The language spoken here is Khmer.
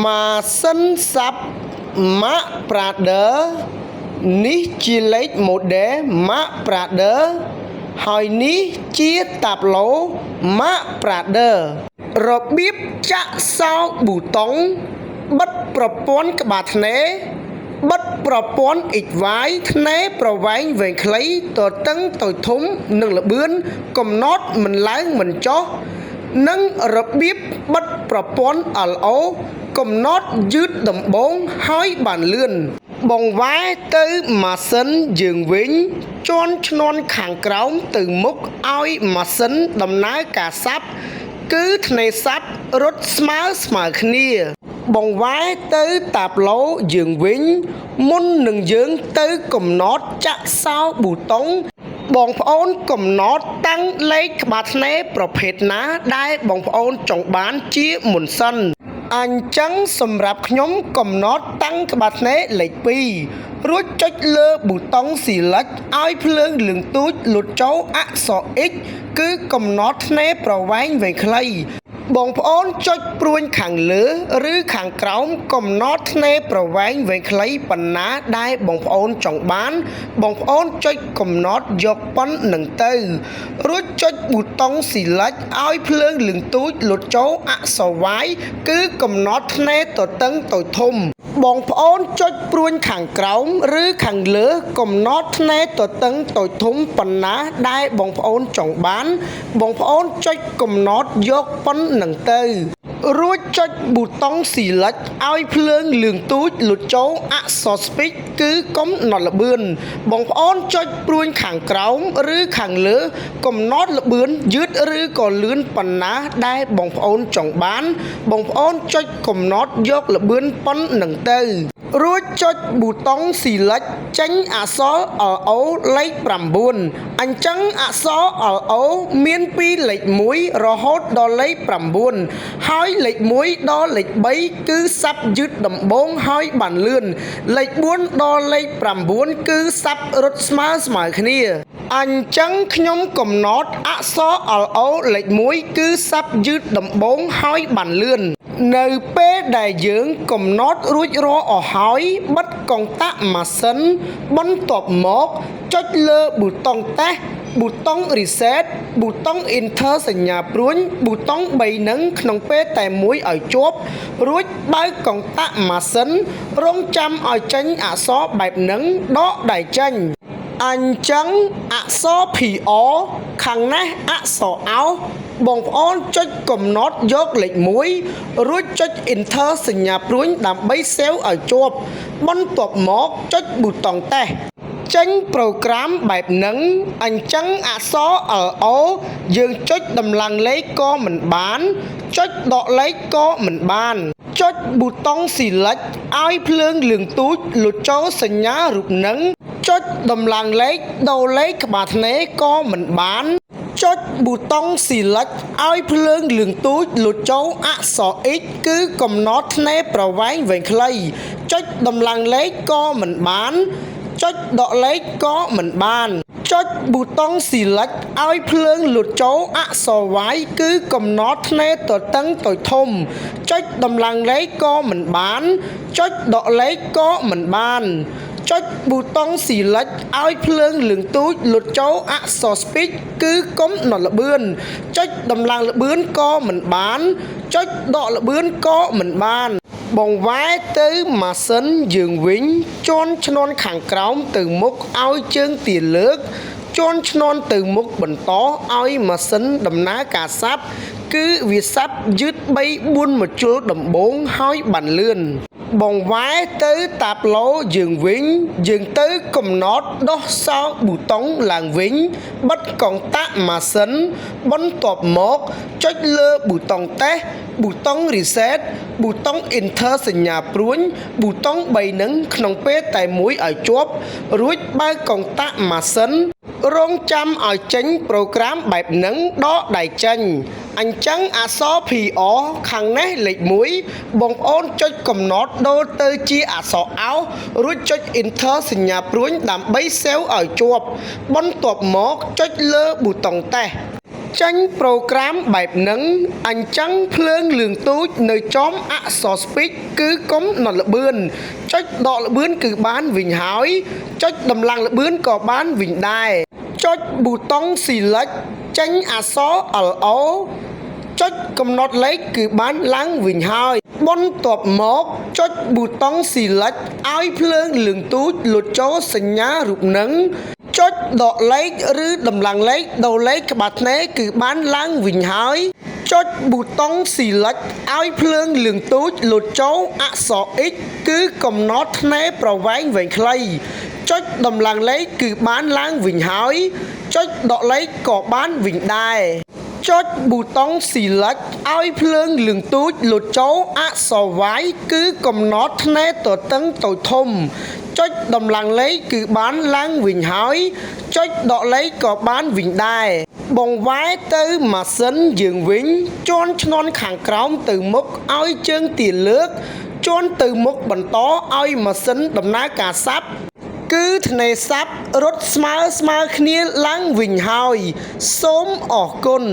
ម៉ាស៊ីនសាប់ Mac Prader នេះជាលេខ model Mac Prader ហើយនេះជាតាប់ឡូ Mac Prader របៀបចាក់សោប៊ូតុងបិទប្រព័ន្ធក្បាលធ្នេបិទប្រព័ន្ធ XY ធ្នេប្រវែងវែងខ្លីទទឹងតូចធំនិងល្បឿនកំណត់មិនឡើងមិនចុះនិងរបៀបបិទប្រព័ន្ធ LO កំណត់យឺតដំបូងហើយបានលឿនបង្វែរទៅម៉ាស៊ីនយើងវិញជន់ឈ្នាន់ខាងក្រោមទៅមុខឲ្យម៉ាស៊ីនដំណើរការសាប់គឺធ្នេសាប់រត់ស្មើគ្នាបង្វែរទៅតាប់ឡូយើងវិញមុននឹងយើងទៅកំណត់ចាក់សោប៊ូតុងបងប្អូនកំណត់តាំងលេខក្បាលធ្នេប្រភេទណាដែលបងប្អូនចង់បានជាមុនសិនអញ្ចឹងសម្រាប់ខ្ញុំកំណត់តាំងក្បាលធ្នេលេខ2រួចចុចលើប៊ូតុង Select ឲ្យភ្លើងលឿងទូចលុតចូលអក្សរ X គឺកំណត់ធ្នេប្រវែងវែងខ្លីបងប្អូនចុចព្រួញខាងលើឬខាងក្រោមកំណត់ធ្នេប្រវែងវែងខ្លីប៉ុណ្ណាដែលបងប្អូនចង់បានបងប្អូនចុចកំណត់យកប៉ុណ្្នឹងទៅរួចចុចប៊ូតុង Select ឲ្យភ្លើងលឿងទូចលុតចូលអក្សរ Y គឺកំណត់ធ្នេទទឹងតូចធំបងប្អូនចុចព្រួញខាងក្រោមឬខាងលើកំណត់ធ្នេទទឹងតូចធំប៉ុណ្ណាដែលបងប្អូនចង់បានបងប្អូនចុចកំណត់យកប៉ុណ្្នឹងទៅរួចចុចប៊ូតុង Select ឲ្យភ្លើងលឿងទូចលុតចូលអក្សរ Speed គឺកំណត់ល្បឿនបងប្អូនចុចព្រួញខាងក្រោមឬខាងលើកំណត់ល្បឿនយឺតឬក៏លឿនប៉ុណ្ណាដែលបងប្អូនចង់បានបងប្អូនចុចកំណត់យកល្បឿនប៉ុណ្្នឹងទៅរួចចុចប៊ូតុង Select ចេញអក្សរ LO លេខ9អញ្ចឹងអក្សរ LO មានពីលេខ1រហូតដល់លេខ9ហើយលេខ1ដល់លេខ3គឺសាប់យឺតដំបូងហើយបានលឿនលេខ4ដល់លេខ9គឺសាប់រត់ស្មើគ្នាអញ្ចឹងខ្ញុំកំណត់អក្សរ LO លេខ1គឺសាប់យឺតដំបូងហើយបានលឿននៅពេលដែលយើងកំណត់រួចរាល់អស់ហើយបិទកុងតាក់ម៉ាស៊ីនបន្ទាប់មកចុចលើប៊ូតុងតេស្តប៊ូតុង Reset ប៊ូតុង Enter សញ្ញាព្រួញប៊ូតុង3នឹងក្នុងពេលតែមួយឲ្យជាប់រួចបើកកុងតាក់ម៉ាស៊ីនរងចាំឲ្យចេញអក្សរបែបនឹងដកដៃចេញអញ្ចឹងអក្សរ PR ខាងនេះអក្សរអោបងប្អូនចុចកំណត់យកលេខ1រួចចុច Enter សញ្ញាព្រួញដើម្បីសេវឲ្យជាប់បន្ទាប់មកចុចប៊ូតុងតេស្តចេញប្រូក្រាមបែបហ្នឹងអញ្ចឹងអក្សរ LO យើងចុចដំឡើងលេខក៏មិនបានចុចដកលេខក៏មិនបានចុចប៊ូតុង Select ឲ្យភ្លើងលឿងទូចលុតចូលសញ្ញារូបនឹងចុចដំឡើងលេខដូរលេខក្បាលធ្នេក៏មិនបានចុចប៊ូតុង Select ឲ្យភ្លើងលឿងទូចលុតចូលអក្សរ X គឺកំណត់ធ្នេប្រវែងវែងខ្លីចុចដំឡើងលេខក៏មិនបានចុចដកលេខក៏មិនបានចុចប៊ូតុង Select ឲ្យភ្លើងលុតចូលអក្សរ Y គឺកំណត់ធ្នេទទឹងតូចធំចុចដំឡើងលេខក៏មិនបានចុចដកលេខក៏មិនបានចុចប៊ូតុង Select ឲ្យភ្លើងលឿងទូចលុតចូលអក្សរ Speed គឺកំណត់ល្បឿនចុចដំឡើងល្បឿនក៏មិនបានចុចដកល្បឿនក៏មិនបានបង្វែរទៅម៉ាស៊ីនយើងវិញជន់ឈ្នាន់ខាងក្រោមទៅមុខឲ្យជើងទាលើកជន់ឈ្នាន់ទៅមុខបន្តឲ្យម៉ាស៊ីនដំណើរការសាប់គឺវាសាប់យឺត3-4 ម្ជុលដំបូងហើយបានលឿនបង្វែរទៅតាប់ឡូយើងវិញយើងទៅកំណត់ដោះសោប៊ូតុងឡើងវិញបិទកុងតាក់ម៉ាស៊ីនបន្ទាប់មកចុចលើប៊ូតុងតេស្តប៊ូតុង Reset ប៊ូតុង Enter សញ្ញាព្រួញប៊ូតុង3នឹងក្នុងពេលតែមួយឲ្យជាប់រួចបើកកុងតាក់ម៉ាស៊ីនរងចាំឲ្យចេញប្រូក្រាមបែបហ្នឹងដកដៃចេញអញ្ចឹងអក្សរ PR ខាងនេះលេខ1បងប្អូនចុចកំណត់ដូរទៅជាអក្សរអោរួចចុច Enter សញ្ញាព្រួញដើម្បីសេវឲ្យជាប់បន្ទាប់មកចុចលើប៊ូតុងតេស្ត ចាញ់ប្រូក្រាមបែបហ្នឹងអញ្ចឹងភ្លើងលឿងទូចនៅចំអក្សរ speech គឺកុំណត់ល្បឿនចុចដកល្បឿនគឺបានវិញហើយចុចដំឡើងល្បឿនក៏បានវិញដែរចុចប៊ូតុង select ចេញអក្សរ LO ចុចកំណត់លេខគឺបានឡើងវិញហើយបន្ទាប់មកចុចប៊ូតុង select ឲ្យភ្លើងលឿងទូចលុតចូលសញ្ញារូបនឹងចុចដកលេខឬដំឡើងលេខដូរលេខក្បាលថ្នេរគឺបានឡើងវិញហើយចុចប៊ូតុង select ឲ្យភ្លើងលឿងទូចលុតចូលអក្សរ X គឺកំណត់ថ្នេរប្រវែងវែងខ្លីចុចដំឡើងលេខគឺបានឡើងវិញហើយចុចដកលេខក៏បានវិញដែរចុចប៊ូតុង select ឲ្យភ្លើងលឿងទូចលុតចូលអក្សរ Y គឺកំណត់ថ្នេរទទឹងតូចធំចុចដំឡើងលេខគឺបានឡើងវិញហើយចុចដកលេខក៏បានវិញដែរបង្វែរទៅម៉ាស៊ីនយើងវិញជាន់ឈ្នាន់ខាងក្រោមទៅមុខឲ្យជើងទាលើកជាន់ទៅមុខបន្តឲ្យម៉ាស៊ីនដំណើរការសាប់គឺថ្នេរសាប់រត់ស្មើគ្នាឡើងវិញហើយសូមអរគុណ